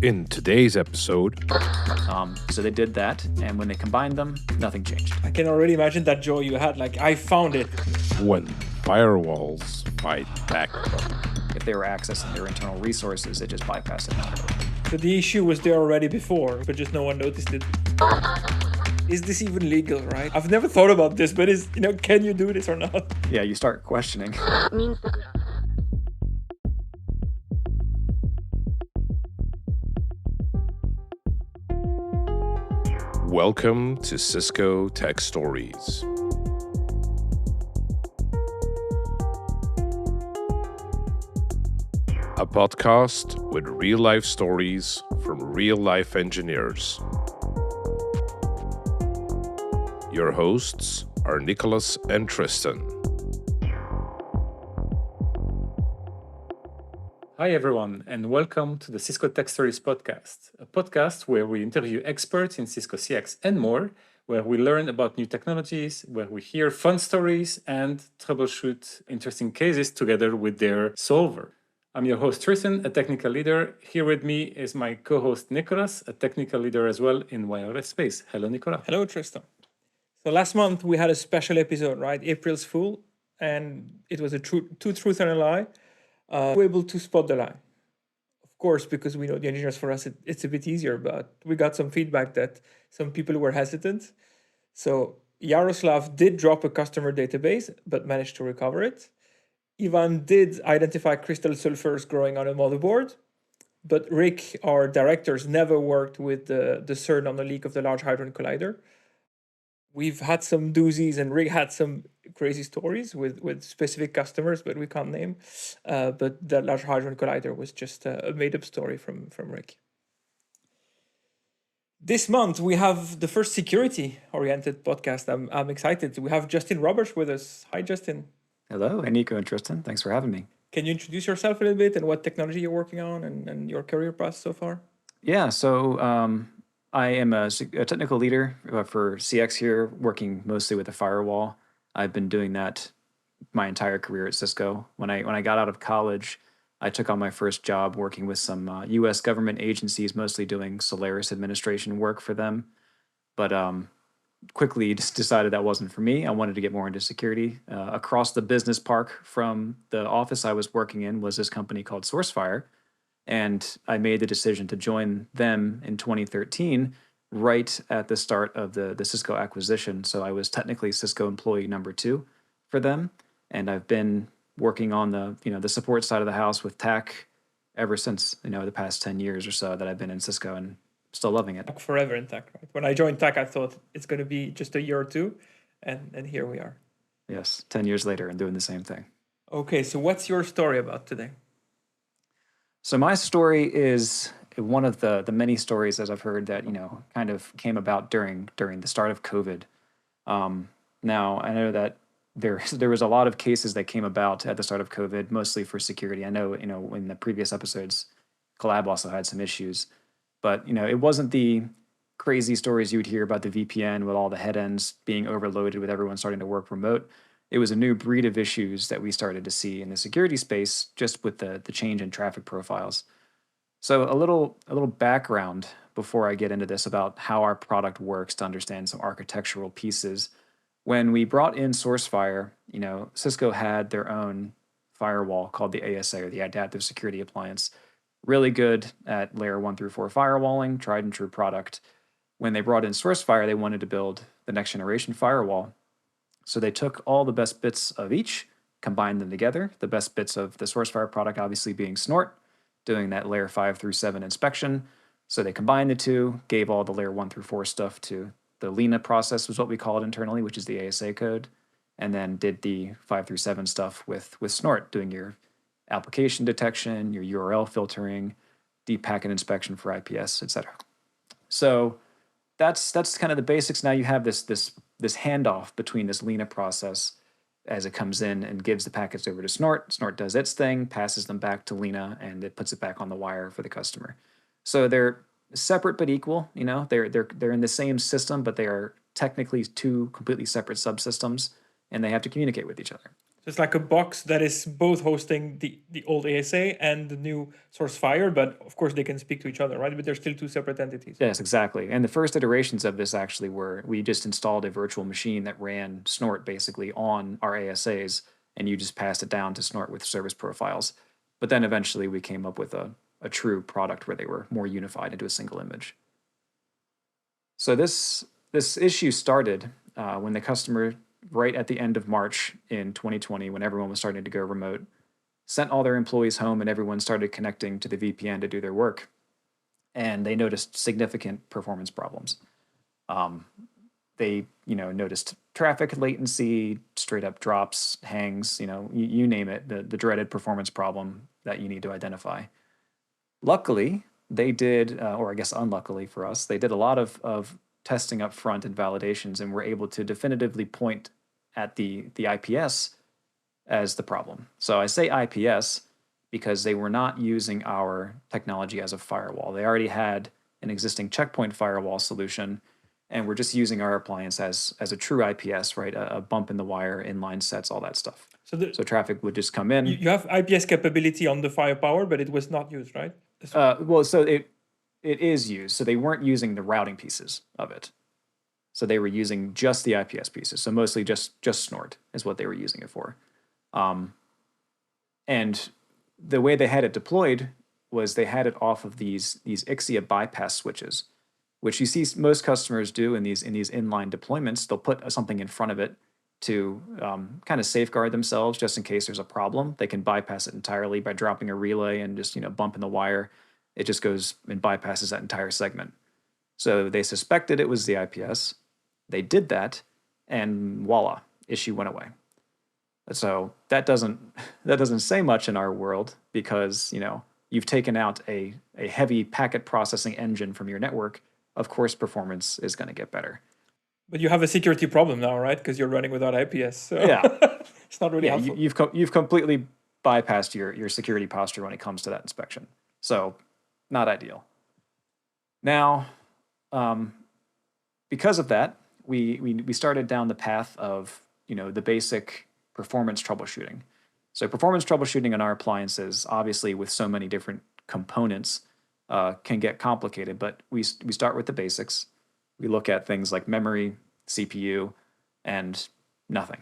In today's episode, So they did that, and when they combined them, nothing changed. I can already imagine that joy you had. Like, I found it. when firewalls fight back. If they were accessing their internal resources, they just bypassed it. So the issue was there already before, but just no one noticed it. Is this even legal, right? I've never thought about this, but can you do this or not? Yeah, you start questioning. Welcome to Cisco Tech Stories. A podcast with real-life stories from real-life engineers. Your hosts are Nicholas and Tristan. Hi, everyone, and welcome to the Cisco Tech Stories podcast, a podcast where we interview experts in Cisco CX and more, where we learn about new technologies, where we hear fun stories and troubleshoot interesting cases together with their solver. I'm your host, Tristan, a technical leader. Here with me is my co-host, Nicholas, a technical leader as well in wireless space. Hello, Nicolas. Hello, Tristan. So last month we had a special episode, right? April's Fool, and it was a two truth and a lie. We were able to spot the lie. Of course, because we know the engineers, for us, it's a bit easier, but we got some feedback that some people were hesitant. So Yaroslav did drop a customer database, but managed to recover it. Ivan did identify crystal sulfurs growing on a motherboard, but Rick, our directors, never worked with the CERN on the leak of the Large Hadron Collider. We've had some doozies, and Rick had some crazy stories with specific customers, but we can't name. But the Large Hadron Collider was just a made-up story from Rick. This month, we have the first security-oriented podcast. I'm excited. We have Justin Roberts with us. Hi, Justin. Hello, and Nico and Tristan. Thanks for having me. Can you introduce yourself a little bit and what technology you're working on and your career path so far? Yeah, so I am a technical leader for CX here, working mostly with the firewall. I've been doing that my entire career at Cisco. When I got out of college, I took on my first job working with some U.S. government agencies, mostly doing Solaris administration work for them. But quickly just decided that wasn't for me. I wanted to get more into security. Across the business park from the office I was working in was this company called SourceFire. And I made the decision to join them in 2013, right at the start of the Cisco acquisition. So I was technically Cisco employee number 2 for them. And I've been working on the support side of the house with TAC ever since, the past 10 years or so that I've been in Cisco, and still loving it. Like forever in TAC, right? When I joined TAC, I thought it's going to be just a year or two, and here we are. Yes, 10 years later and doing the same thing. Okay, so what's your story about today? So my story is one of the many stories, as I've heard, that kind of came about during the start of COVID. Now I know that there was a lot of cases that came about at the start of COVID, mostly for security. I know in the previous episodes, Collab also had some issues, but it wasn't the crazy stories you would hear about the VPN with all the head ends being overloaded with everyone starting to work remote. It was a new breed of issues that we started to see in the security space just with the change in traffic profiles. So a little background before I get into this about how our product works to understand some architectural pieces. When we brought in SourceFire, Cisco had their own firewall called the ASA, or the Adaptive Security Appliance. Really good at layer 1 through 4 firewalling, tried and true product. When they brought in SourceFire, they wanted to build the next generation firewall. So they took all the best bits of each, combined them together. The best bits of the SourceFire product obviously being Snort, doing that layer 5 through 7 inspection. So they combined the two, gave all the layer 1 through 4 stuff to the Lena process, was what we call it internally, which is the ASA code, and then did the 5 through 7 stuff with Snort, doing your application detection, your URL filtering, deep packet inspection for IPS, etc. So that's kind of the basics. Now you have this handoff between this Lena process as it comes in and gives the packets over to Snort. Snort does its thing, passes them back to Lena, and it puts it back on the wire for the customer. So they're separate but equal. They're in the same system, but they are technically two completely separate subsystems, and they have to communicate with each other. So it's like a box that is both hosting the old ASA and the new source fire, but of course they can speak to each other, right? But they're still two separate entities. Yes, exactly. And the first iterations of this actually were we just installed a virtual machine that ran Snort basically on our ASAs, and you just passed it down to Snort with service profiles. But then eventually we came up with a true product where they were more unified into a single image. So this issue started when the customer, right at the end of March in 2020, when everyone was starting to go remote, sent all their employees home and everyone started connecting to the VPN to do their work. And they noticed significant performance problems. They, noticed traffic latency, straight up drops, hangs, you name it, the dreaded performance problem that you need to identify. Luckily, they did, or I guess unluckily for us, they did a lot of testing up front and validations and were able to definitively point at the IPS as the problem. So I say IPS because they were not using our technology as a firewall. They already had an existing checkpoint firewall solution, and we're just using our appliance as a true IPS, right? A bump in the wire, inline sets, all that stuff. So traffic would just come in. You have IPS capability on the firepower, but it was not used, right? Well, so it is used. So they weren't using the routing pieces of it. So they were using just the IPS pieces. So mostly just Snort is what they were using it for. And the way they had it deployed was they had it off of these Ixia bypass switches, which you see most customers do in these inline deployments. They'll put something in front of it to kind of safeguard themselves just in case there's a problem. They can bypass it entirely by dropping a relay and just bumping the wire. It just goes and bypasses that entire segment. So they suspected it was the IPS. They did that, and voila, issue went away. So that doesn't say much in our world because you've taken out a heavy packet processing engine from your network. Of course, performance is going to get better. But you have a security problem now, right? Because you're running without IPS. So yeah, it's not really helpful. You've completely bypassed your security posture when it comes to that inspection. So not ideal. Now, because of that, we started down the path of the basic performance troubleshooting. So performance troubleshooting on our appliances, obviously with so many different components, can get complicated, but we start with the basics. We look at things like memory, CPU, and nothing.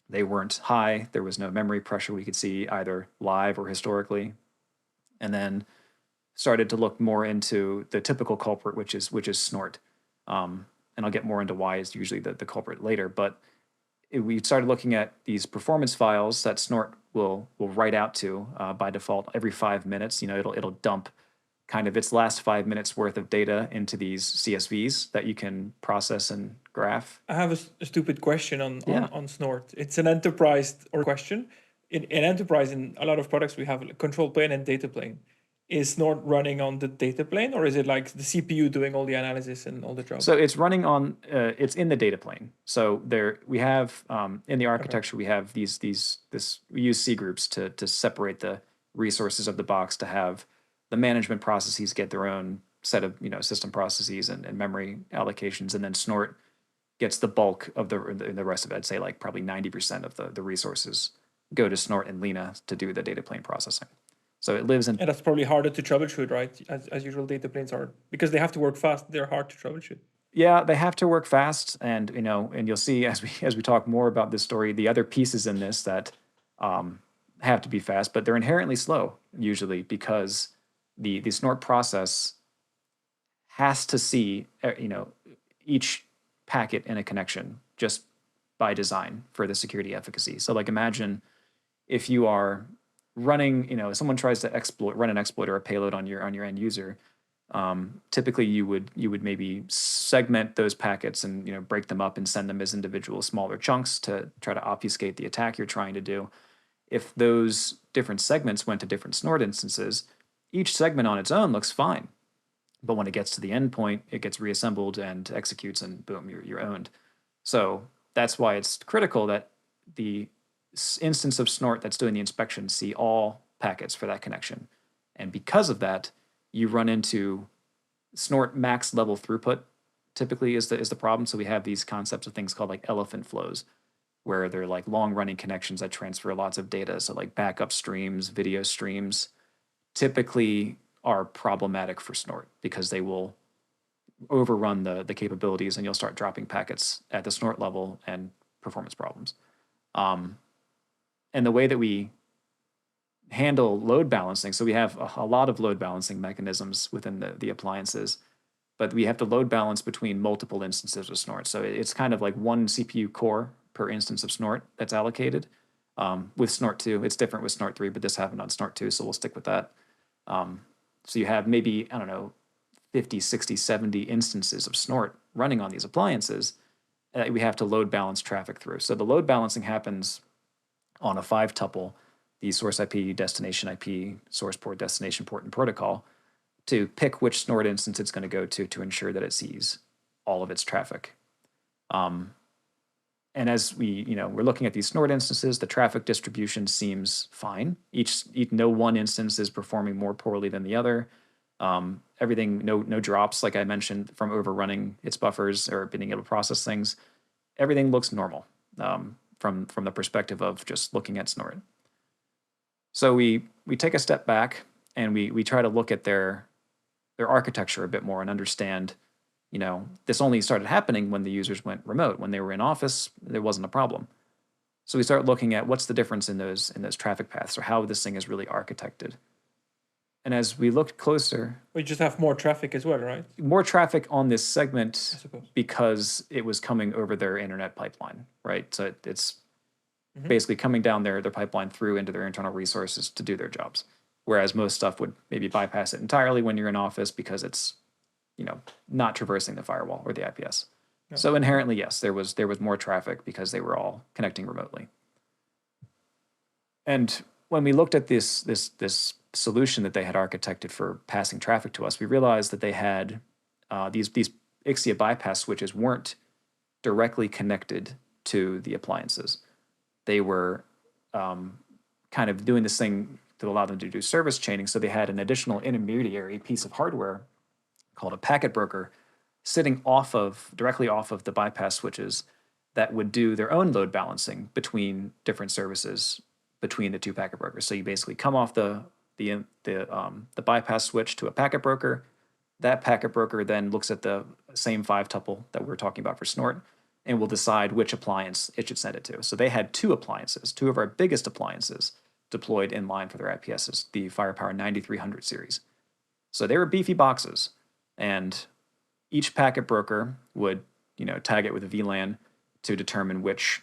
They weren't high. There was no memory pressure we could see either live or historically. And then started to look more into the typical culprit, which is Snort. And I'll get more into why is usually the culprit later, but we started looking at these performance files that Snort will write out to by default every 5 minutes. It'll dump kind of its last 5 minutes worth of data into these CSVs that you can process and graph. I have a stupid question on Snort. It's an enterprise or question. In enterprise, in a lot of products, we have a control plane and data plane. Is Snort running on the data plane, or is it like the CPU doing all the analysis and all the job? So it's running on, it's in the data plane. So we have, in the architecture, we have we use C groups to separate the resources of the box, to have the management processes get their own set of, system processes and memory allocations. And then Snort gets the bulk of the rest of it. I'd say like probably 90% of the resources go to Snort and Lena to do the data plane processing. So it lives in... And that's probably harder to troubleshoot, right? As usual, data planes are, because they have to work fast. They're hard to troubleshoot. Yeah, they have to work fast, and and you'll see as we talk more about this story, the other pieces in this that have to be fast, but they're inherently slow usually because the Snort process has to see each packet in a connection just by design for the security efficacy. So like imagine if you are running, if someone tries to run an exploit or a payload on your end user, typically you would maybe segment those packets and break them up and send them as individual smaller chunks to try to obfuscate the attack you're trying to do. If those different segments went to different Snort instances, each segment on its own looks fine, but when it gets to the endpoint, it gets reassembled and executes, and boom, you're owned. So that's why it's critical that the instance of Snort that's doing the inspection see all packets for that connection. And because of that, you run into Snort max level throughput typically is the problem. So we have these concepts of things called like elephant flows, where they're like long running connections that transfer lots of data. So like backup streams, video streams, typically are problematic for Snort because they will overrun the capabilities and you'll start dropping packets at the Snort level and performance problems. And the way that we handle load balancing, so we have a lot of load balancing mechanisms within the appliances, but we have to load balance between multiple instances of Snort. So it's kind of like one CPU core per instance of Snort that's allocated. With Snort 2, it's different with Snort 3, but this happened on Snort 2, so we'll stick with that. So you have maybe, I don't know, 50, 60, 70 instances of Snort running on these appliances that we have to load balance traffic through. So the load balancing happens on a 5-tuple, the source IP, destination IP, source port, destination port, and protocol, to pick which Snort instance it's going to go to ensure that it sees all of its traffic. And as we're looking at these Snort instances, the traffic distribution seems fine. No one instance is performing more poorly than the other. Everything, no drops, like I mentioned, from overrunning its buffers or being able to process things. Everything looks normal from the perspective of just looking at Snort. So we take a step back and we try to look at their architecture a bit more and understand, this only started happening when the users went remote. When they were in office, there wasn't a problem. So we start looking at what's the difference in those traffic paths, or how this thing is really architected. And as we looked closer, We just have more traffic as well, right? more traffic on this I segment suppose. because it was coming over their internet pipeline, right? So it's basically coming down their pipeline through into their internal resources to do their jobs. Whereas most stuff would maybe bypass it entirely when you're in office because it's, not traversing the firewall or the IPS. Yeah. So inherently, yes, there was more traffic because they were all connecting remotely. And when we looked at this solution that they had architected for passing traffic to us, we realized that they had these Ixia bypass switches weren't directly connected to the appliances. They were kind of doing this thing to allow them to do service chaining. So they had an additional intermediary piece of hardware called a packet broker sitting directly off of the bypass switches that would do their own load balancing between different services between the two packet brokers. So you basically come off the bypass switch to a packet broker. That packet broker then looks at the same 5-tuple that we were talking about for Snort and will decide which appliance it should send it to. So they had 2 appliances, 2 of our biggest appliances deployed in line for their IPSs, the Firepower 9300 series. So they were beefy boxes, and each packet broker would, tag it with a VLAN to determine which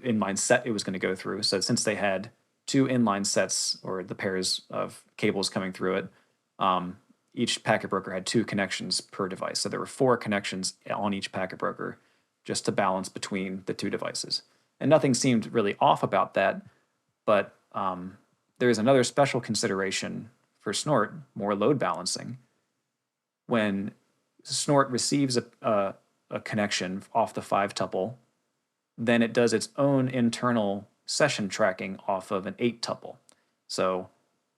inline set it was going to go through. So since they had 2 inline sets, or the pairs of cables coming through it, each packet broker had 2 connections per device. So there were 4 connections on each packet broker just to balance between the 2 devices. And nothing seemed really off about that, but there is another special consideration for Snort, more load balancing. When Snort receives a connection off the 5-tuple, then it does its own internal session tracking off of an 8-tuple. So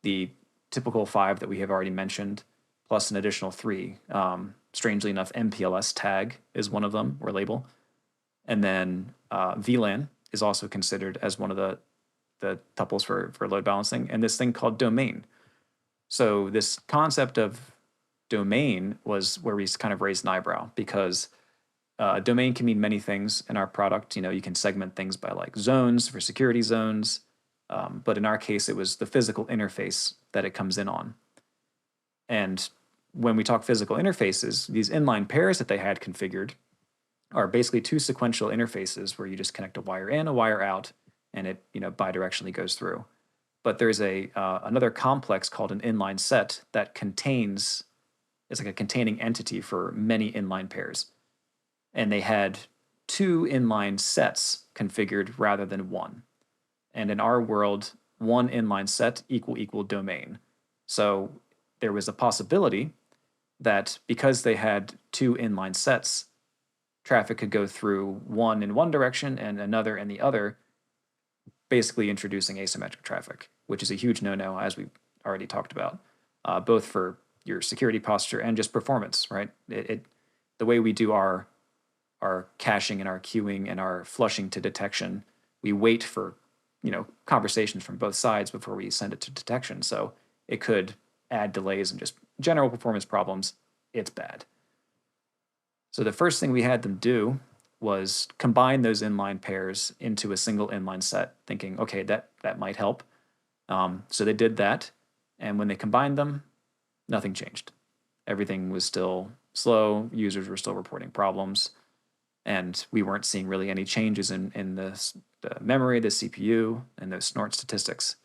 the typical 5 that we have already mentioned, plus an additional 3. Strangely enough, MPLS tag is one of them, or label. And then VLAN is also considered as one of the tuples for load balancing, and this thing called domain. So this concept of domain was where we kind of raised an eyebrow, because domain can mean many things in our product. You can segment things by like zones for security zones, but in our case, it was the physical interface that it comes in on. And when we talk physical interfaces, these inline pairs that they had configured are basically 2 sequential interfaces where you just connect a wire in, a wire out, and it bidirectionally goes through. But there's another complex called an inline set that it's like a containing entity for many inline pairs. And they had 2 inline sets configured rather than 1. And in our world, 1 inline set equal domain. So there was a possibility that because they had 2 inline sets, traffic could go through one in one direction and another in the other, basically introducing asymmetric traffic, which is a huge no-no, as we already talked about, both for your security posture and just performance, right? The way we do our our caching and our queuing and our flushing to detection. We wait for, conversations from both sides before we send it to detection. So it could add delays and just general performance problems. It's bad. So the first thing we had them do was combine those inline pairs into a single inline set, thinking, okay, that might help. So they did that. And when they combined them, nothing changed. Everything was still slow. Users were still reporting problems. And we weren't seeing really any changes in the memory, the CPU, and those snort statistics.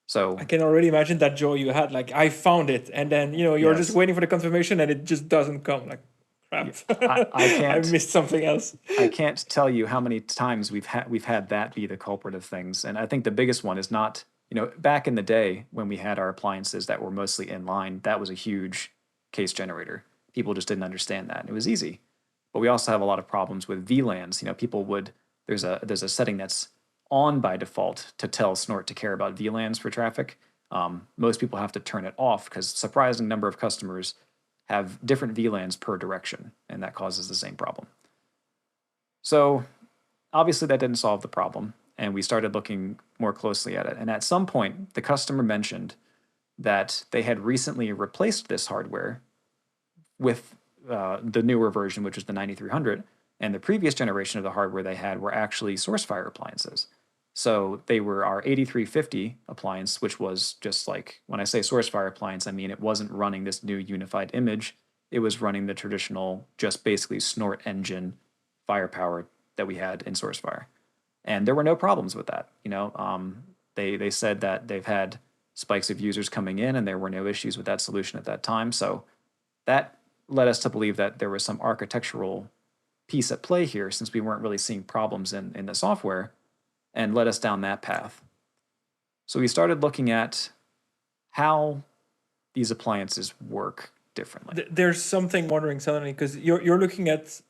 So I can already imagine that joy you had. Like, I found it, and then you're just Yes. waiting for the confirmation, and it just doesn't come. Like, crap! I can't. I missed something else. I can't tell you how many times we've had that be the culprit of things. And I think the biggest one is not, back in the day when we had our appliances that were mostly inline, that was a huge case generator. People just didn't understand that. It was easy. But we also have a lot of problems with VLANs. People would, there's a setting that's on by default to tell Snort to care about VLANs for traffic. Most people have to turn it off because surprising number of customers have different VLANs per direction, and that causes the same problem. So obviously that didn't solve the problem, and we started looking more closely at it. And at some point, the customer mentioned that they had recently replaced this hardware with the newer version, which was the 9300, and the previous generation of the hardware they had were actually SourceFire appliances. So they were our 8350 appliance, which was just like, when I say SourceFire appliance, I mean it wasn't running this new unified image. It was running the traditional, just basically Snort engine firepower that we had in SourceFire. And there were no problems with that. They said that they've had spikes of users coming in and there were no issues with that solution at that time. So that led us to believe that there was some architectural piece at play here, since we weren't really seeing problems in the software, and led us down that path. So we started looking at how these appliances work differently. There's something wondering suddenly, because you're looking at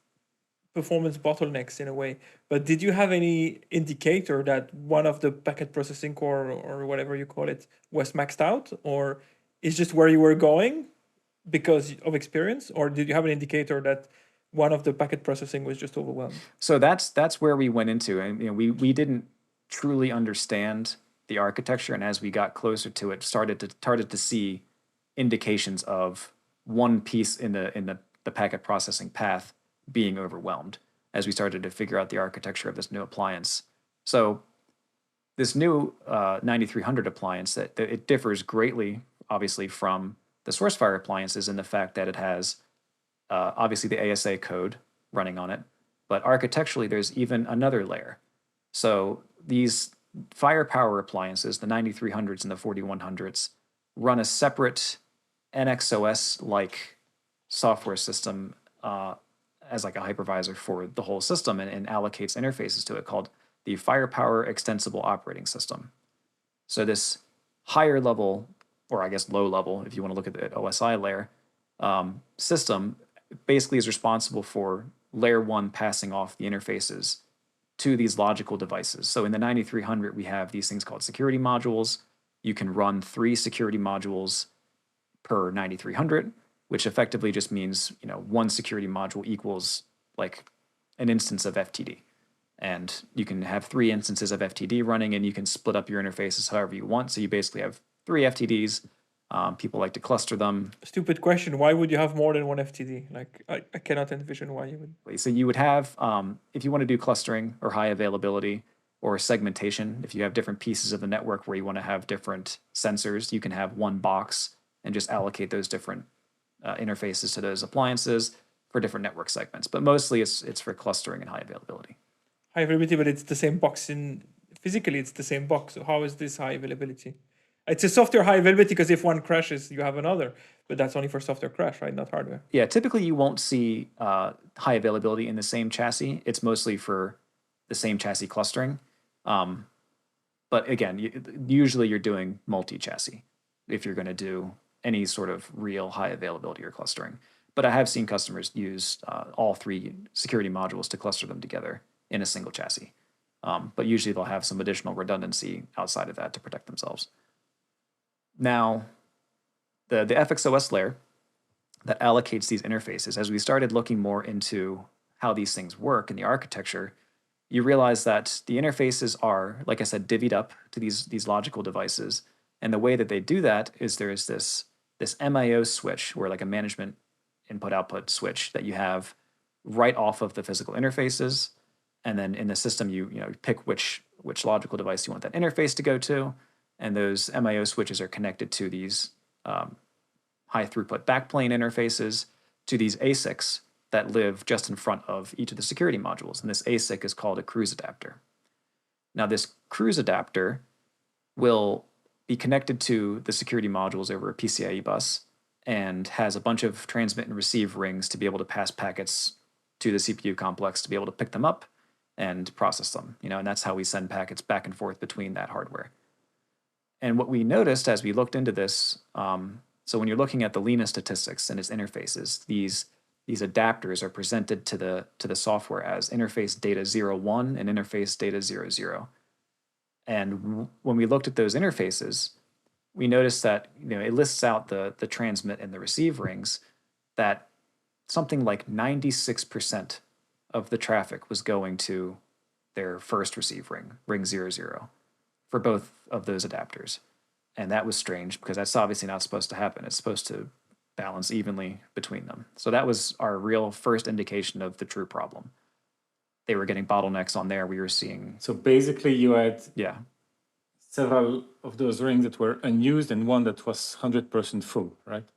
performance bottlenecks in a way, but did you have any indicator that one of the packet processing core or whatever you call it was maxed out, or is just where you were going because of experience, or did you have an indicator that one of the packet processing was just overwhelmed? So that's where we went into, and we didn't truly understand the architecture, and as we got closer to it, started to see indications of one piece in the packet processing path being overwhelmed as we started to figure out the architecture of this new appliance. So this new 9300 appliance, that it differs greatly, obviously, from the SourceFire appliances in the fact that it has obviously the ASA code running on it, but architecturally there's even another layer. So these firepower appliances, the 9300s and the 4100s, run a separate NXOS-like software system as like a hypervisor for the whole system, and allocates interfaces to it, called the Firepower Extensible Operating System. So this higher level, or I guess low level, if you want to look at the OSI layer, system basically is responsible for layer one passing off the interfaces to these logical devices. So in the 9300, we have these things called security modules. You can run 3 security modules per 9300, which effectively just means, one security module equals like an instance of FTD. And you can have 3 instances of FTD running, and you can split up your interfaces however you want. So you basically have 3 FTDs. People like to cluster them. Stupid question. Why would you have more than one FTD? Like, I cannot envision why you would. So you would have, if you want to do clustering or high availability or segmentation, if you have different pieces of the network where you want to have different sensors, you can have one box and just allocate those different interfaces to those appliances for different network segments. But mostly it's for clustering and high availability. High availability, but it's the same box physically it's the same box. So how is this high availability? It's a software high availability because if one crashes, you have another, but that's only for software crash, right? Not hardware. Yeah, typically you won't see high availability in the same chassis. It's mostly for the same chassis clustering. But again, usually you're doing multi-chassis if you're going to do any sort of real high availability or clustering. But I have seen customers use all 3 security modules to cluster them together in a single chassis. But usually they'll have some additional redundancy outside of that to protect themselves. Now, the FXOS layer that allocates these interfaces, as we started looking more into how these things work in the architecture, you realize that the interfaces are, like I said, divvied up to these logical devices. And the way that they do that is there's this MIO switch, or like a management input output switch that you have right off of the physical interfaces. And then in the system, you pick which logical device you want that interface to go to. And those MIO switches are connected to these high throughput backplane interfaces to these ASICs that live just in front of each of the security modules. And this ASIC is called a cruise adapter. Now, this cruise adapter will be connected to the security modules over a PCIe bus and has a bunch of transmit and receive rings to be able to pass packets to the CPU complex to be able to pick them up and process them. And that's how we send packets back and forth between that hardware. And what we noticed as we looked into this, so when you're looking at the Lena statistics and its interfaces, these adapters are presented to the software as interface data 01 and interface data 00. And when we looked at those interfaces, we noticed that it lists out the transmit and the receive rings, that something like 96% of the traffic was going to their first receive ring, ring 00, for both of those adapters. And that was strange because that's obviously not supposed to happen. It's supposed to balance evenly between them. So that was our real first indication of the true problem. They were getting bottlenecks on there. We were seeing... So basically you had Yeah. several of those rings that were unused and one that was 100% full, right?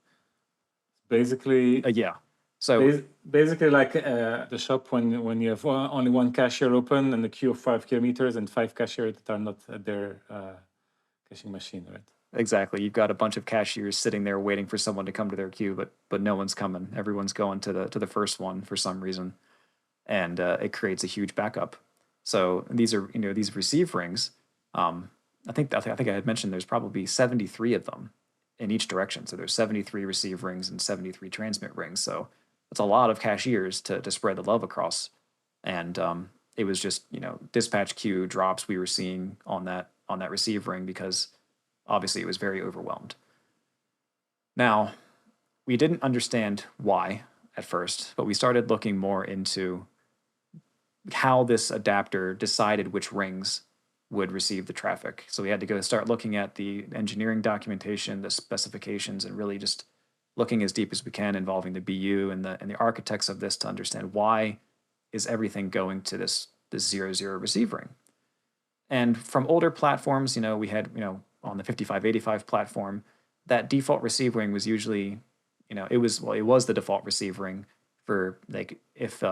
Basically... Yeah. So basically like the shop when you have only one cashier open and a queue of 5 kilometers and 5 cashiers that are not at their cashing machine, right? Exactly. You've got a bunch of cashiers sitting there waiting for someone to come to their queue, but no one's coming. Everyone's going to the first one for some reason, and it creates a huge backup. So these are these receive rings. I think I had mentioned there's probably 73 of them in each direction. So there's 73 receive rings and 73 transmit rings. So it's a lot of cashiers to spread the love across, and it was just dispatch queue drops we were seeing on that receive ring because obviously it was very overwhelmed. Now, we didn't understand why at first, but we started looking more into how this adapter decided which rings would receive the traffic. So we had to start looking at the engineering documentation, the specifications, and really just looking as deep as we can involving the BU and the architects of this to understand why is everything going to this 00 receive ring. And from older platforms, we had, on the 5585 platform, that default receive ring was usually, it was the default receive ring for like if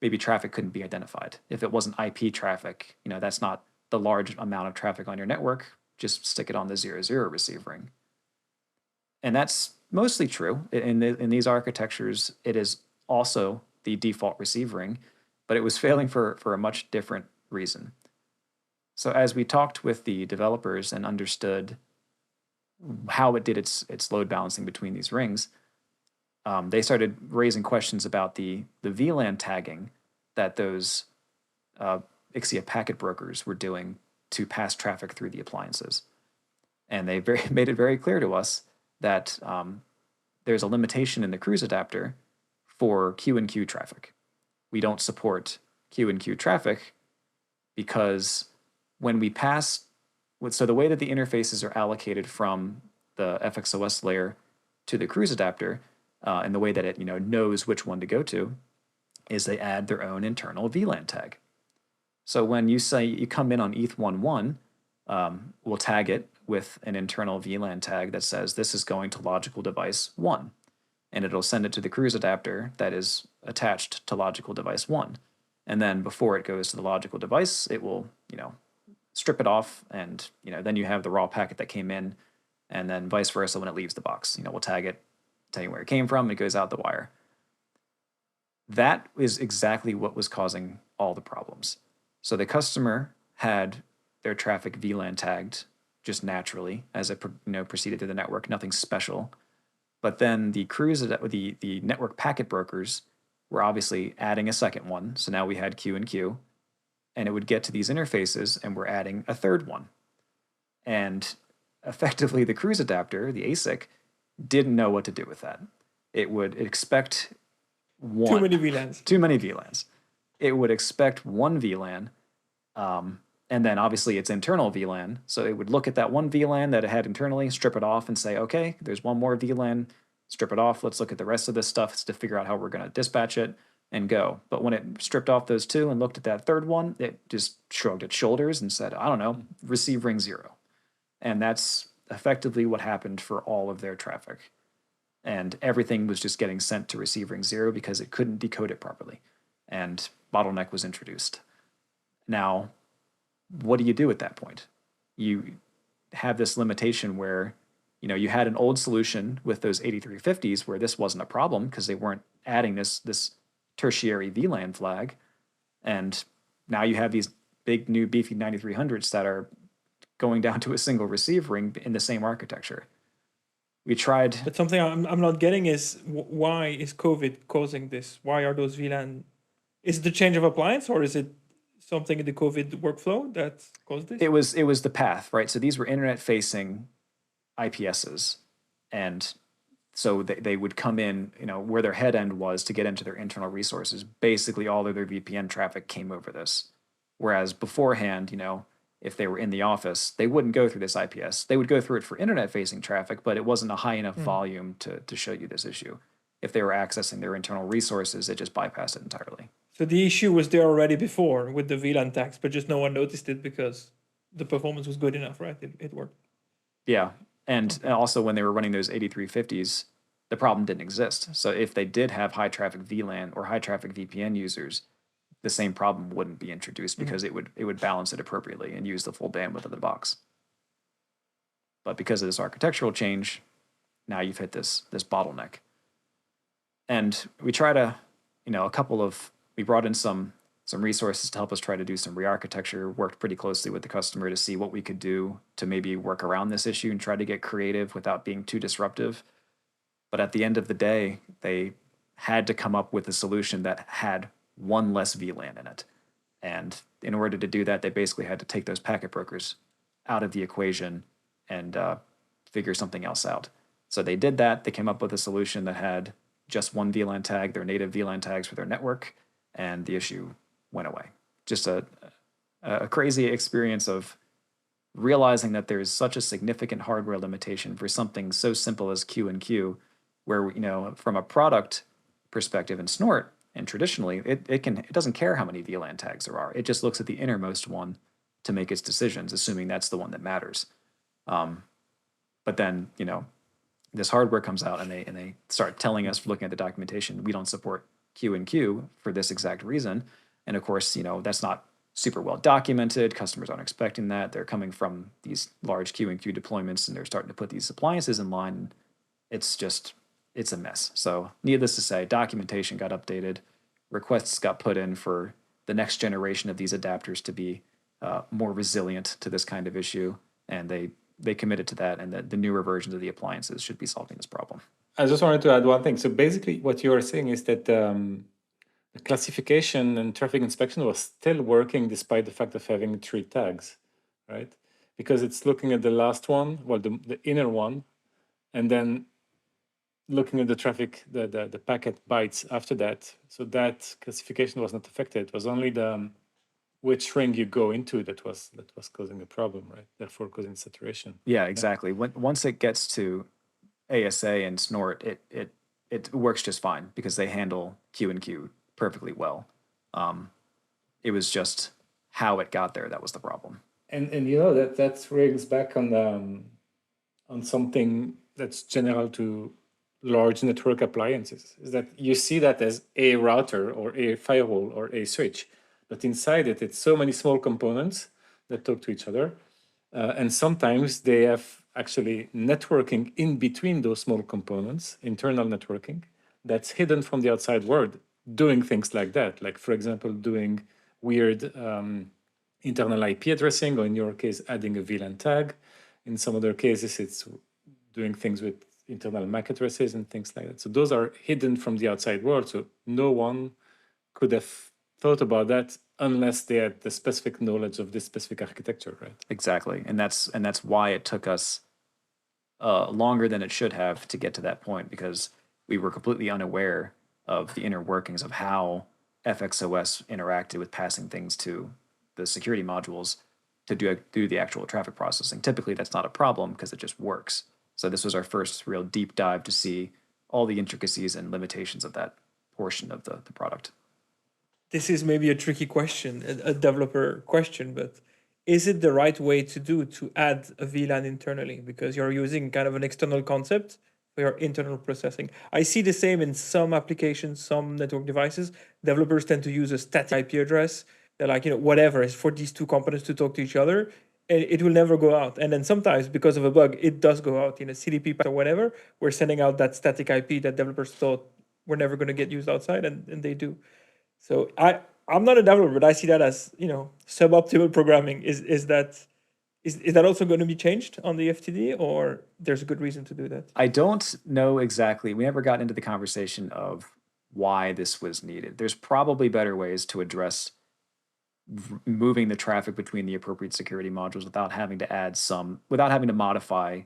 maybe traffic couldn't be identified. If it wasn't IP traffic, that's not the large amount of traffic on your network, just stick it on the 00 receive ring. And that's mostly true. In these architectures, it is also the default receive ring, but it was failing for a much different reason. So as we talked with the developers and understood how it did its load balancing between these rings, they started raising questions about the VLAN tagging that those Ixia packet brokers were doing to pass traffic through the appliances. And they made it very clear to us that there's a limitation in the cruise adapter for Q&Q traffic. We don't support Q&Q traffic because when we pass, so the way that the interfaces are allocated from the FXOS layer to the cruise adapter, and the way that it knows which one to go to, is they add their own internal VLAN tag. So when you say you come in on ETH11, we'll tag it with an internal VLAN tag that says this is going to logical device 1, and it'll send it to the cruise adapter that is attached to logical device 1. And then before it goes to the logical device, it will strip it off, and then you have the raw packet that came in, and then vice versa when it leaves the box. We'll tag it, tell you where it came from, and it goes out the wire. That is exactly what was causing all the problems. So the customer had their traffic VLAN tagged just naturally as it proceeded through the network, nothing special. But then the network packet brokers were obviously adding a second one. So now we had Q&Q, and it would get to these interfaces, and we're adding a third one. And effectively, the cruise adapter, the ASIC, didn't know what to do with that. It would expect one. Too many VLANs. Too many VLANs. It would expect one VLAN, and then obviously it's internal VLAN. So it would look at that one VLAN that it had internally, strip it off, and say, okay, there's one more VLAN, strip it off. Let's look at the rest of this stuff to figure out how we're going to dispatch it and go. But when it stripped off those two and looked at that third one, it just shrugged its shoulders and said, I don't know, receive ring 0. And that's effectively what happened for all of their traffic. And everything was just getting sent to receive ring 0 because it couldn't decode it properly. And bottleneck was introduced. Now, what do you do at that point? You have this limitation where, you had an old solution with those 8350s where this wasn't a problem because they weren't adding this tertiary VLAN flag. And now you have these big new beefy 9300s that are going down to a single receive ring in the same architecture. We tried. But something I'm not getting is why is COVID causing this? Why are those VLAN? Is it the change of appliance, or is it something in the COVID workflow that caused this? It was the path, right? So these were internet-facing IPSs, and so they would come in, where their head end was to get into their internal resources. Basically, all of their VPN traffic came over this. Whereas beforehand, if they were in the office, they wouldn't go through this IPS. They would go through it for internet-facing traffic, but it wasn't a high enough volume to show you this issue. If they were accessing their internal resources, it just bypassed it entirely. So the issue was there already before with the VLAN tags, but just no one noticed it because the performance was good enough, right? It worked. Yeah, and also when they were running those 8350s, the problem didn't exist. So if they did have high traffic VLAN or high traffic VPN users, the same problem wouldn't be introduced because it would balance it appropriately and use the full bandwidth of the box. But because of this architectural change, now you've hit this bottleneck. And we try to, we brought in some resources to help us try to do some re-architecture, worked pretty closely with the customer to see what we could do to maybe work around this issue and try to get creative without being too disruptive. But at the end of the day, they had to come up with a solution that had one less VLAN in it. And in order to do that, they basically had to take those packet brokers out of the equation and figure something else out. So they did that. They came up with a solution that had just one VLAN tag, their native VLAN tags for their network, and the issue went away. Just a crazy experience of realizing that there's such a significant hardware limitation for something so simple as Q&Q, where, from a product perspective in Snort, and traditionally, it doesn't care how many VLAN tags there are. It just looks at the innermost one to make its decisions, assuming that's the one that matters. But then, this hardware comes out and they start telling us, looking at the documentation, we don't support Q&Q for this exact reason. And of course, that's not super well documented. Customers aren't expecting that. They're coming from these large Q&Q deployments and they're starting to put these appliances in line. It's a mess. So needless to say, documentation got updated. Requests got put in for the next generation of these adapters to be more resilient to this kind of issue. And they committed to that, and the newer versions of the appliances should be solving this problem. I just wanted to add one thing. So basically what you are saying is that the classification and traffic inspection was still working despite the fact of having 3 tags, right? Because it's looking at the last one, well, the inner one, and then looking at the traffic, the packet bytes after that. So that classification was not affected. It was only which ring you go into that was causing a problem, right? Therefore causing saturation. Yeah, exactly. Once it gets to ASA and Snort, it works just fine because they handle Q&Q perfectly well. It was just how it got there that was the problem. And that rings back on something that's general to large network appliances, is that you see that as a router or a firewall or a switch, but inside it's so many small components that talk to each other. And sometimes they have actually networking in between those small components, internal networking, that's hidden from the outside world, doing things like that. Like, for example, doing weird internal IP addressing, or in your case, adding a VLAN tag. In some other cases, it's doing things with internal MAC addresses and things like that. So those are hidden from the outside world. So no one could have thought about that unless they had the specific knowledge of this specific architecture, right? Exactly, and that's why it took us longer than it should have to get to that point, because we were completely unaware of the inner workings of how FXOS interacted with passing things to the security modules to do the actual traffic processing. Typically, that's not a problem because it just works. So this was our first real deep dive to see all the intricacies and limitations of that portion of the product. This is maybe a tricky question, a developer question, but is it the right way to do to add a VLAN internally? Because you're using kind of an external concept for your internal processing. I see the same in some applications, some network devices. Developers tend to use a static IP address. They're like, whatever is for these two components to talk to each other, and it will never go out. And then sometimes because of a bug, it does go out in a CDP path or whatever. We're sending out that static IP that developers thought were never going to get used outside, and they do. So I'm not a developer, but I see that as suboptimal programming. Is that also going to be changed on the FTD, or there's a good reason to do that? I don't know exactly. We never got into the conversation of why this was needed. There's probably better ways to address moving the traffic between the appropriate security modules without having to modify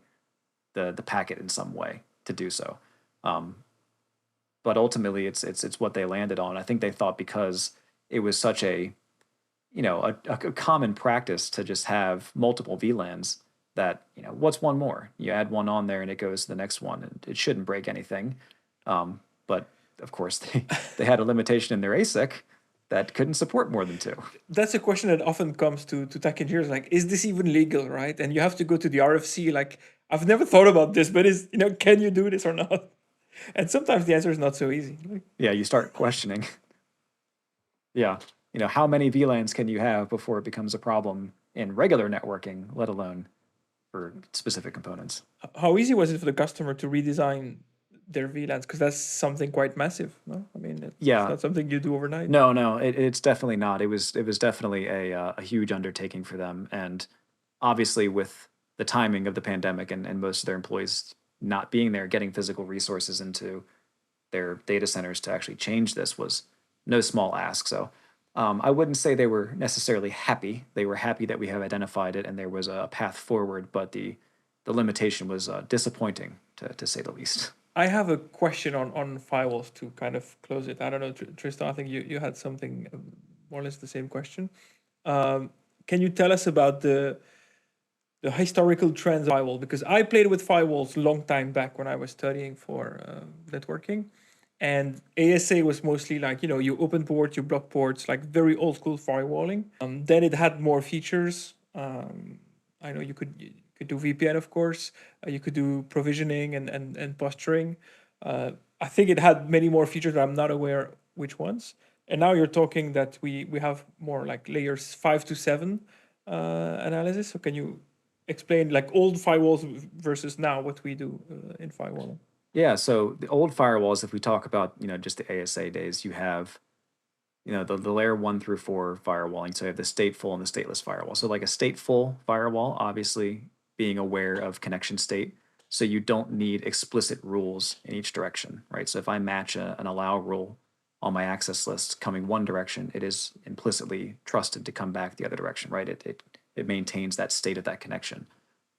the packet in some way to do so. But ultimately, it's what they landed on. I think they thought because it was such a common practice to just have multiple VLANs that, what's one more? You add one on there and it goes to the next one, and it shouldn't break anything. But of course, they had a limitation in their ASIC that couldn't support more than two. That's a question that often comes to tech engineers, like, is this even legal, right? And you have to go to the RFC, like, I've never thought about this, but can you do this or not? And sometimes the answer is not so easy. Yeah, you start questioning. Yeah, how many VLANs can you have before it becomes a problem in regular networking, let alone for specific components? How easy was it for the customer to redesign their VLANs? Because that's something quite massive, no? I mean, it's not something you do overnight. No, it's definitely not. It was definitely a huge undertaking for them, and obviously with the timing of the pandemic and most of their employees not being there, getting physical resources into their data centers to actually change this was no small ask. So I wouldn't say they were necessarily happy. They were happy that we have identified it and there was a path forward, but the limitation was disappointing, to say the least. I have a question on firewalls to kind of close it. I don't know, Tristan, I think you had something more or less the same question. Can you tell us about the historical trends of firewall? Because I played with firewalls a long time back when I was studying for networking. And ASA was mostly like, you open ports, you block ports, like very old school firewalling. Then it had more features. I know you could do VPN, of course. You could do provisioning and posturing. I think it had many more features, but I'm not aware which ones. And now you're talking that we have more like layers 5 to 7 analysis. So can you explain like old firewalls versus now what we do in firewalling? Yeah, so the old firewalls, if we talk about, just the ASA days, you have, the layer 1 through 4 firewalling. So you have the stateful and the stateless firewall. So like a stateful firewall, obviously being aware of connection state. So you don't need explicit rules in each direction, right? So if I match an allow rule on my access list coming one direction, it is implicitly trusted to come back the other direction, right? It maintains that state of that connection.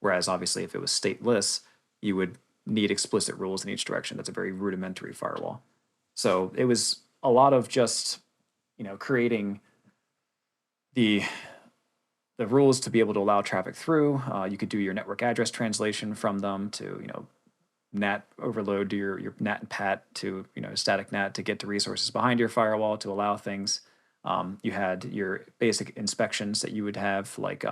Whereas obviously if it was stateless, you would need explicit rules in each direction. That's a very rudimentary firewall. So it was a lot of just, creating the rules to be able to allow traffic through. You could do your network address translation from them to, NAT overload, do your NAT and PAT to, static NAT to get to resources behind your firewall to allow things. You had your basic inspections that you would have, like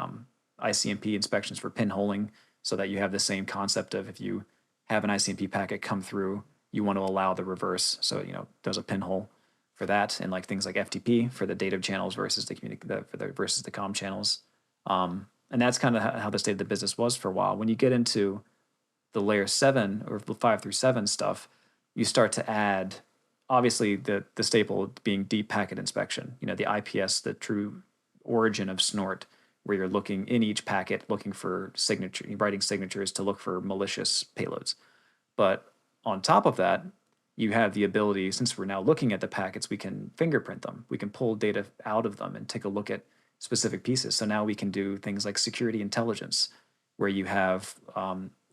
ICMP inspections for pinholing, so that you have the same concept of if you have an ICMP packet come through, you want to allow the reverse. So, there's a pinhole for that, and like things like FTP for the data channels versus versus the comm channels. And that's kind of how the state of the business was for a while. When you get into the layer 7 or 5 through 7 stuff, you start to add, obviously the staple being deep packet inspection, the IPS, the true origin of snort, where you're looking in each packet, looking for writing signatures to look for malicious payloads. But on top of that, you have the ability, since we're now looking at the packets, we can fingerprint them. We can pull data out of them and take a look at specific pieces. So now we can do things like security intelligence, where you have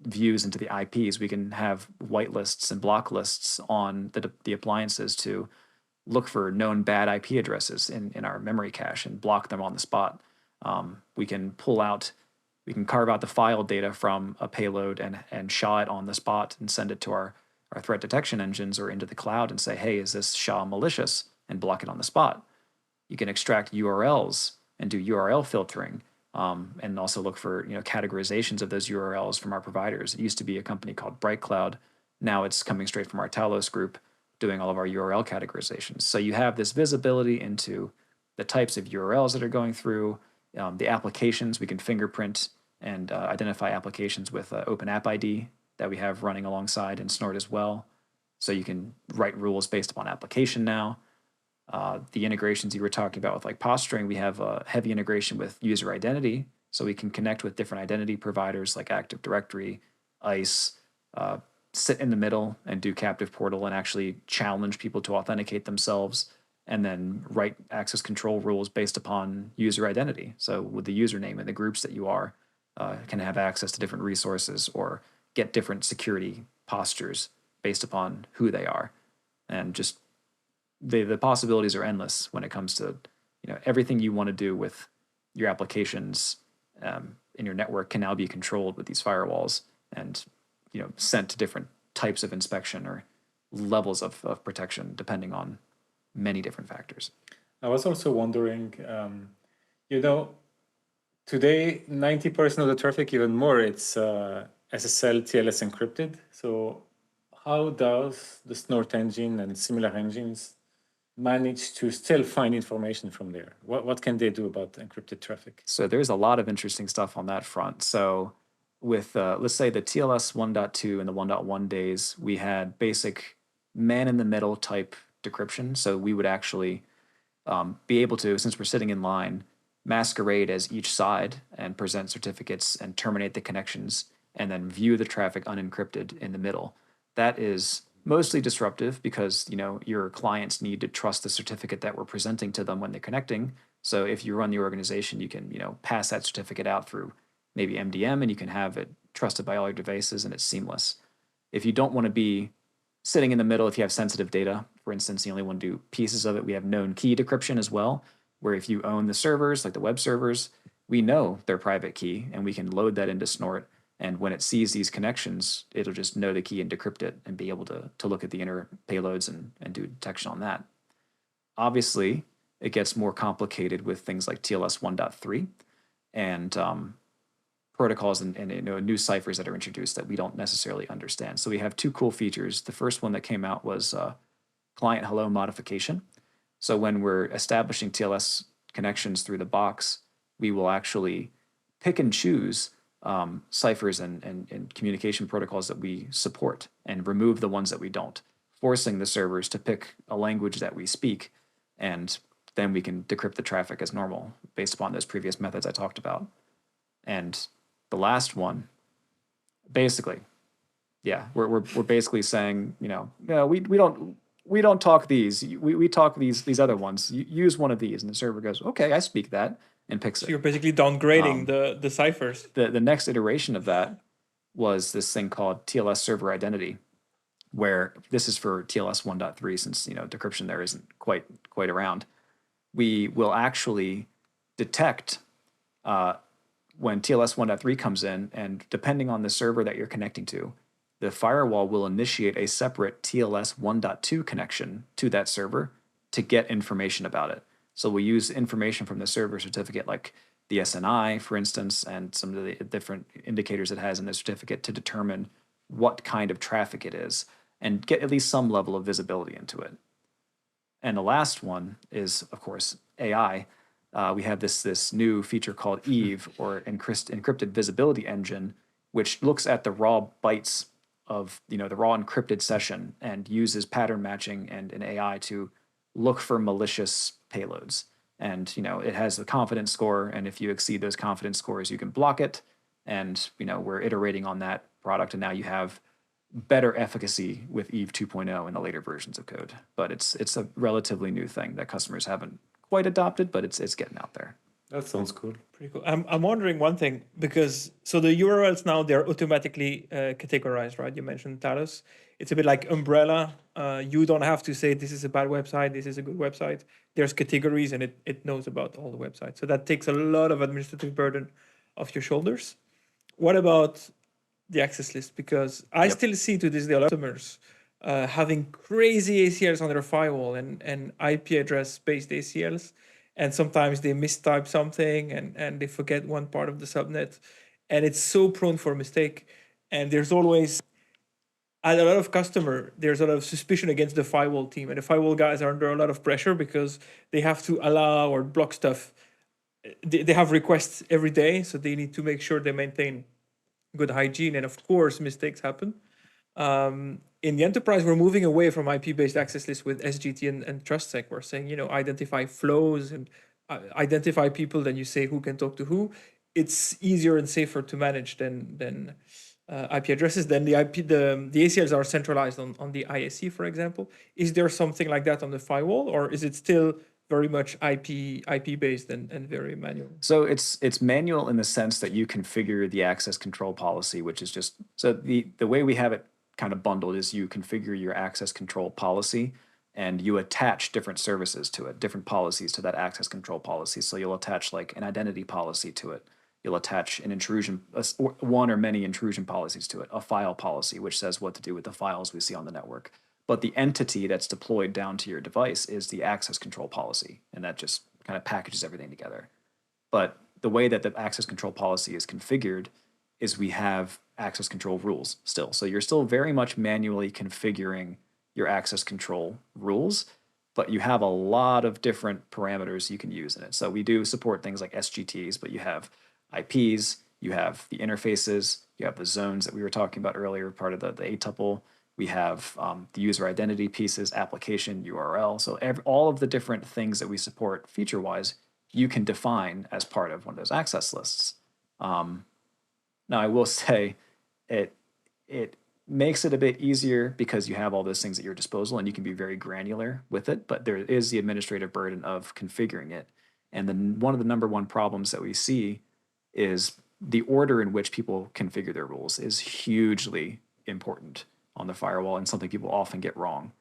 views into the IPs. We can have whitelists and block lists on the appliances to look for known bad IP addresses in our memory cache and block them on the spot. We can carve out the file data from a payload and SHA it on the spot and send it to our threat detection engines or into the cloud and say, hey, is this SHA malicious? And block it on the spot. You can extract URLs and do URL filtering, and also look for categorizations of those URLs from our providers. It used to be a company called BrightCloud. Now it's coming straight from our Talos group, doing all of our URL categorizations. So you have this visibility into the types of URLs that are going through, the applications. We can fingerprint and identify applications with Open App ID that we have running alongside in Snort as well. So you can write rules based upon application now. The integrations you were talking about with like posturing, we have a heavy integration with user identity. So we can connect with different identity providers like Active Directory, ICE, sit in the middle and do captive portal and actually challenge people to authenticate themselves, and then write access control rules based upon user identity. So with the username and the groups that you are, can have access to different resources or get different security postures based upon who they are. And just the possibilities are endless when it comes to everything you want to do with your applications in your network can now be controlled with these firewalls and sent to different types of inspection or levels of protection depending on many different factors. I was also wondering, today 90% of the traffic, even more, it's SSL TLS encrypted. So how does the Snort engine and similar engines manage to still find information from there? What can they do about encrypted traffic? So there's a lot of interesting stuff on that front. So with, let's say, the TLS 1.2 and the 1.1 days, we had basic man-in-the-middle type decryption. So we would actually be able to, since we're sitting in line, masquerade as each side and present certificates and terminate the connections and then view the traffic unencrypted in the middle. That is mostly disruptive because your clients need to trust the certificate that we're presenting to them when they're connecting. So if you run the organization, you can pass that certificate out through maybe MDM, and you can have it trusted by all your devices, and it's seamless. If you don't want to be sitting in the middle, if you have sensitive data, for instance, you only want to do pieces of it, we have known key decryption as well, where if you own the servers, like the web servers, we know their private key, and we can load that into Snort. And when it sees these connections, it'll just know the key and decrypt it and be able to look at the inner payloads and do detection on that. Obviously, it gets more complicated with things like TLS 1.3 and protocols and new ciphers that are introduced that we don't necessarily understand. So we have two cool features. The first one that came out was client hello modification. So when we're establishing TLS connections through the box, we will actually pick and choose ciphers and communication protocols that we support and remove the ones that we don't, forcing the servers to pick a language that we speak, and then we can decrypt the traffic as normal based upon those previous methods I talked about. And the last one, basically, we're basically saying, we don't talk these. We talk these other ones. Use one of these, and the server goes, okay, I speak that, and picks it. So you're basically downgrading the ciphers. The next iteration of that was this thing called TLS server identity, where this is for TLS 1.3, since decryption there isn't quite around. We will actually detect when TLS 1.3 comes in, and depending on the server that you're connecting to, the firewall will initiate a separate TLS 1.2 connection to that server to get information about it. So we use information from the server certificate, like the SNI, for instance, and some of the different indicators it has in the certificate to determine what kind of traffic it is and get at least some level of visibility into it. And the last one is, of course, AI. We have this new feature called Eve, or encrypted visibility engine, which looks at the raw bytes of the raw encrypted session and uses pattern matching and an AI to look for malicious payloads. And it has a confidence score, and if you exceed those confidence scores, you can block it. And we're iterating on that product, and now you have better efficacy with Eve 2.0 in the later versions of code. But it's a relatively new thing that customers haven't quite adopted, but it's getting out there. That sounds cool. Pretty cool. I'm wondering one thing, because so the URLs now, they're automatically categorized, right? You mentioned Talos. It's a bit like Umbrella. You don't have to say this is a bad website, this is a good website. There's categories, and it knows about all the websites. So that takes a lot of administrative burden off your shoulders. What about the access list? Because I still see to this day a lot of customers having crazy ACLs on their firewall, and IP address based ACLs. And sometimes they mistype something, and they forget one part of the subnet. And it's so prone for mistake. And there's always, at a lot of customer, there's a lot of suspicion against the firewall team. And the firewall guys are under a lot of pressure because they have to allow or block stuff. They have requests every day, so they need to make sure they maintain good hygiene. And of course, mistakes happen. In the enterprise, we're moving away from IP-based access lists with SGT and TrustSec. We're saying, identify flows and identify people, then you say who can talk to who. It's easier and safer to manage than IP addresses. Then the ACLs are centralized on the ISE, for example. Is there something like that on the firewall, or is it still very much IP based and very manual? So it's manual in the sense that you configure the access control policy, which is just, so the way we have it kind of bundled is you configure your access control policy and you attach different services to it, different policies to that access control policy. So you'll attach like an identity policy to it. You'll attach an intrusion, one or many intrusion policies to it, a file policy, which says what to do with the files we see on the network. But the entity that's deployed down to your device is the access control policy, and that just kind of packages everything together. But the way that the access control policy is configured is we have access control rules still. So you're still very much manually configuring your access control rules, but you have a lot of different parameters you can use in it. So we do support things like SGTs, but you have IPs, you have the interfaces, you have the zones that we were talking about earlier, part of the A-tuple. We have the user identity pieces, application, URL. So all of the different things that we support feature-wise, you can define as part of one of those access lists. Now, I will say it makes it a bit easier because you have all those things at your disposal and you can be very granular with it, but there is the administrative burden of configuring it. And then one of the number one problems that we see is the order in which people configure their rules is hugely important on the firewall and something people often get wrong.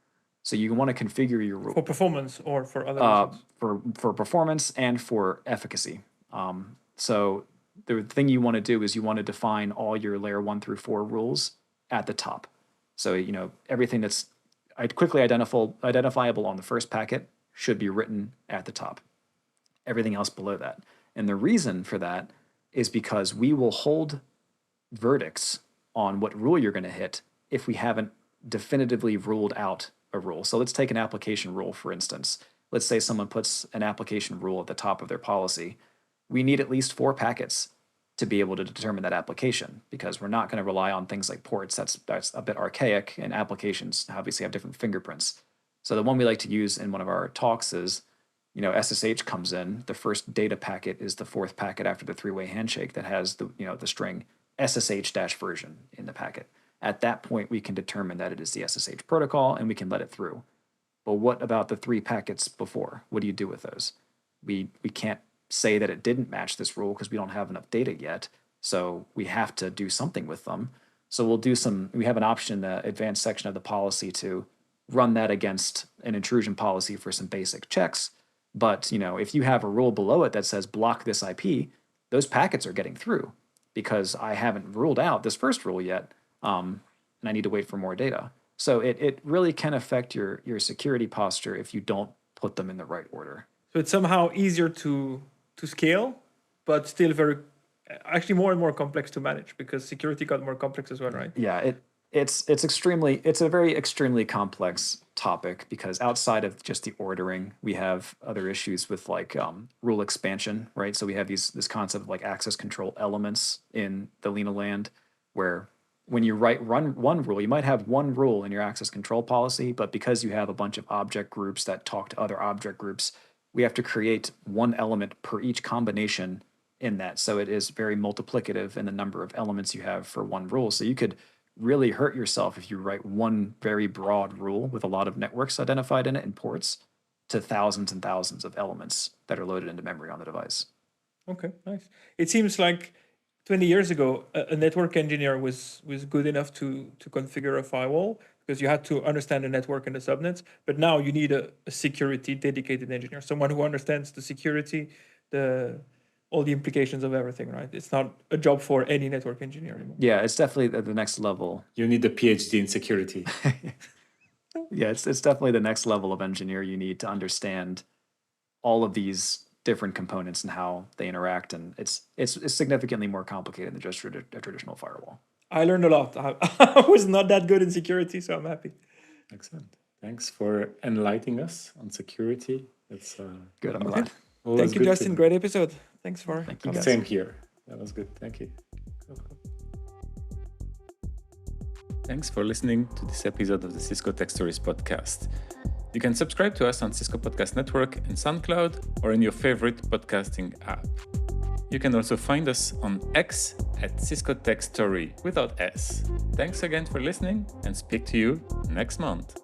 So you want to configure your rule for performance or for other reasons? For performance and for efficacy. So the thing you want to do is you want to define all your layer 1 through 4 rules at the top. So everything that's quickly identifiable on the first packet should be written at the top. Everything else below that. And the reason for that is because we will hold verdicts on what rule you're going to hit if we haven't definitively ruled out a rule. So let's take an application rule, for instance. Let's say someone puts an application rule at the top of their policy. We need at least 4 packets to be able to determine that application, because we're not going to rely on things like ports. That's a bit archaic, and applications obviously have different fingerprints. So the one we like to use in one of our talks is, SSH comes in. The first data packet is the 4th packet after the 3-way handshake that has the string SSH-version in the packet. At that point, we can determine that it is the SSH protocol, and we can let it through. But what about the 3 packets before? What do you do with those? We can't say that it didn't match this rule because we don't have enough data yet. So we have to do something with them. So we have an option in the advanced section of the policy to run that against an intrusion policy for some basic checks. But, if you have a rule below it that says block this IP, those packets are getting through because I haven't ruled out this first rule yet. And I need to wait for more data. So it really can affect your security posture if you don't put them in the right order. So it's somehow easier to scale, but still actually more and more complex to manage because security got more complex as well, right? Yeah, it's a very extremely complex topic because outside of just the ordering, we have other issues with like rule expansion, right? So we have this concept of like access control elements in the Lena land, where when you run one rule, you might have one rule in your access control policy, but because you have a bunch of object groups that talk to other object groups, we have to create one element per each combination in that. So it is very multiplicative in the number of elements you have for one rule. So you could really hurt yourself if you write one very broad rule with a lot of networks identified in it and ports to thousands and thousands of elements that are loaded into memory on the device. Okay, nice. It seems like 20 years ago, a network engineer was good enough to configure a firewall because you had to understand the network and the subnets. But now you need a security dedicated engineer, someone who understands the security, all the implications of everything, right? It's not a job for any network engineer anymore. Yeah, it's definitely at the next level. You need a PhD in security. Yeah, it's definitely the next level of engineer you need to understand all of these different components and how they interact, and it's significantly more complicated than just a traditional firewall. I learned a lot. I was not that good in security, so I'm happy. Excellent. Thanks for enlightening us on security. It's Good, I'm glad. always Thank you, good to Justin. know. Great episode. Thanks for Thank you, coming. guys. Same here. That was good. Thank you. Cool. Thanks for listening to this episode of the Cisco Tech Stories podcast. You can subscribe to us on Cisco Podcast Network and SoundCloud or in your favorite podcasting app. You can also find us on X at Cisco Tech Story without S. Thanks again for listening and speak to you next month.